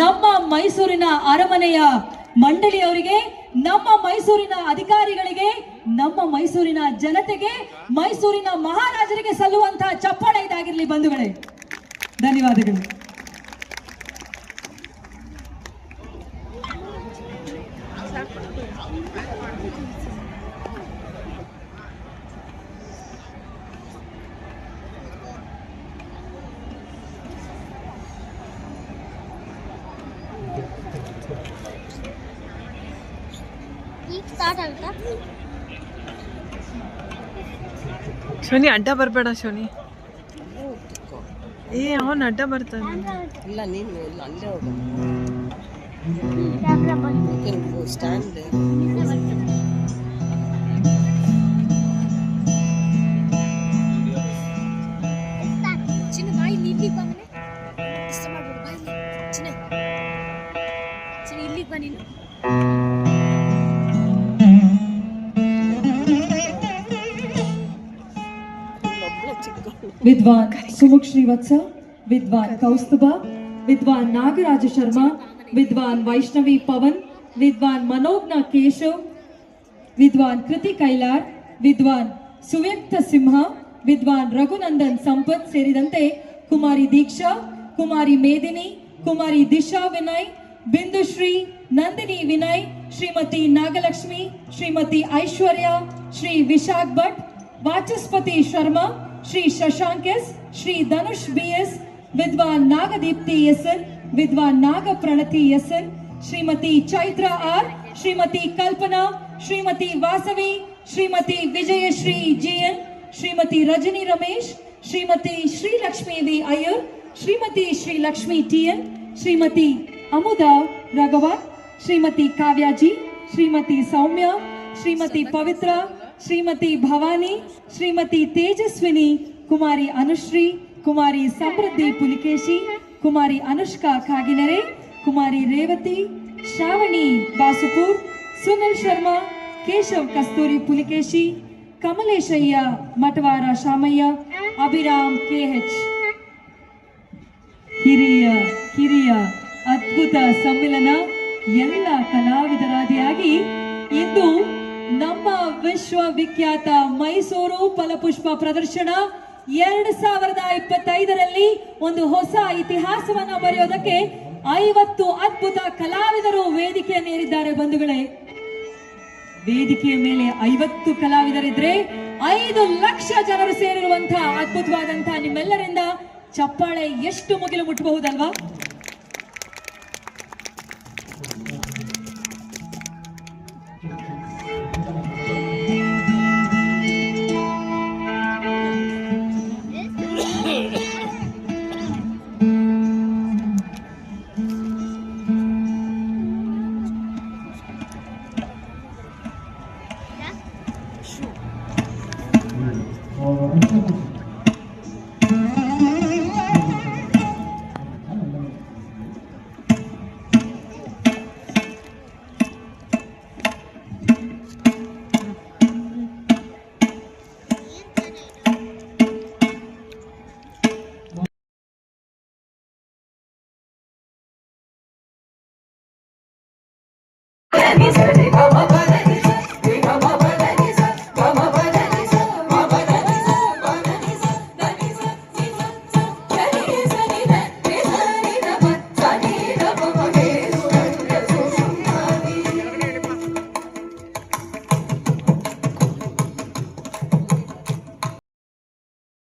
ನಮ್ಮ ಮೈಸೂರಿನ ಅರಮನೆಯ ಮಂಡಳಿಯವರಿಗೆ, ನಮ್ಮ ಮೈಸೂರಿನ ಅಧಿಕಾರಿಗಳಿಗೆ, ನಮ್ಮ ಮೈಸೂರಿನ ಜನತೆಗೆ, ಮೈಸೂರಿನ ಮಹಾರಾಜರಿಗೆ ಸಲ್ಲುವಂತಹ ಚಪ್ಪಾಳೆ ಇದಾಗಿರಲಿ ಬಂಧುಗಳೇ. ಧನ್ಯವಾದಗಳು. ಶೋನಿ ಅಡ್ಡ ಬರಬೇಡ ಶೋನಿ. ಅವನು ಅಡ್ಡ ಬರ್ತಾನೆ. ಇಲ್ಲ ನೀನು ಇಲ್ಲ ಅಲ್ಲೇ ಹೋಗು. ಸ್ಟ್ಯಾಂಡ್ ಚಿನ್ನ ಬಾಯಿ ಇಲ್ಲಿ ಬಂದ್ರೆ ಇಷ್ಟ ಮಾಡ್ಬೋದು. ಬಾಯಿ ಚಿನ್ನ ಚಿನ್ನ ಇಲ್ಲಿಗೆ ಬಾ ನೀನು. विद्वान सुमुख श्रीवत्स, विद्वान कौस्तुभ, विद्वान नागराज शर्मा, विद्वान वैष्णवी पवन, विद्वान मनोज्ञ केशव, विद्वान कृति कैलार, विद्वान सुव्यक्त सिंह, विद्वान रघुनंदन संपत् सेरिदंते कुमारी Diksha, Kumari Medini, Kumari Disha Vinay, Bindushree, Nandini Vinay, Shrimati Nagalakshmi, Shrimati Aishwarya, Shri Vishakh Bhat, Vachaspati Sharma, Shri Shashank S, Shri Dhanush BS, Vidwan Nagadeepti SN, Vidwan Naga Pranati SN, Shrimati Chaitra R, Shrimati Kalpana, Shrimati Vasavi, Shrimati Vijayashree GN, Shrimati Rajani Ramesh, Shrimati Shri Lakshmi V Iyer, Shrimati Shri Lakshmi TN, Shrimati Amudha Raghavan, Shrimati Kavyaji, Shrimati Soumya, Shrimati Pavitra, Shrimati Bhavani, Shrimati Tejaswini, Kumari Anushree, कुमारी समृद्धि पुलिकेशी, कुमारी अनुष्का कागिनेरे, कुमारी रेवती, श्रावणी बासुपुर, सुनील शर्मा, केशव कस्तूरी पुलिकेशी, कमलेशय्य मटवार शामಯ್ಯ, अभिराम केएच. ಹಿರಿಯ ಅದ್ಭುತ ಸಮ್ಮಿಲನ ಎಲ್ಲ ಕಲಾವಿದರಾದಿಯಾಗಿ ಇಂದು ನಮ್ಮ ವಿಶ್ವವಿಖ್ಯಾತ ಮೈಸೂರು ಫಲಪುಷ್ಪ ಪ್ರದರ್ಶನ 2025ರಲ್ಲಿ ಒಂದು ಹೊಸ ಇತಿಹಾಸವನ್ನ ಬರೆಯೋದಕ್ಕೆ 50 ಅದ್ಭುತ ಕಲಾವಿದರು ವೇದಿಕೆಯನ್ನೇರಿದ್ದಾರೆ ಬಂಧುಗಳೇ. ವೇದಿಕೆಯ ಮೇಲೆ 50 ಕಲಾವಿದರಿದ್ರೆ 5 ಲಕ್ಷ ಜನರು ಸೇರಿರುವಂತಹ ಅದ್ಭುತವಾದಂತಹ ನಿಮ್ಮೆಲ್ಲರಿಂದ ಚಪ್ಪಾಳೆ ಎಷ್ಟು ಮುಗಿಲು ಮುಟ್ಟಬಹುದಲ್ವಾ? He's ready,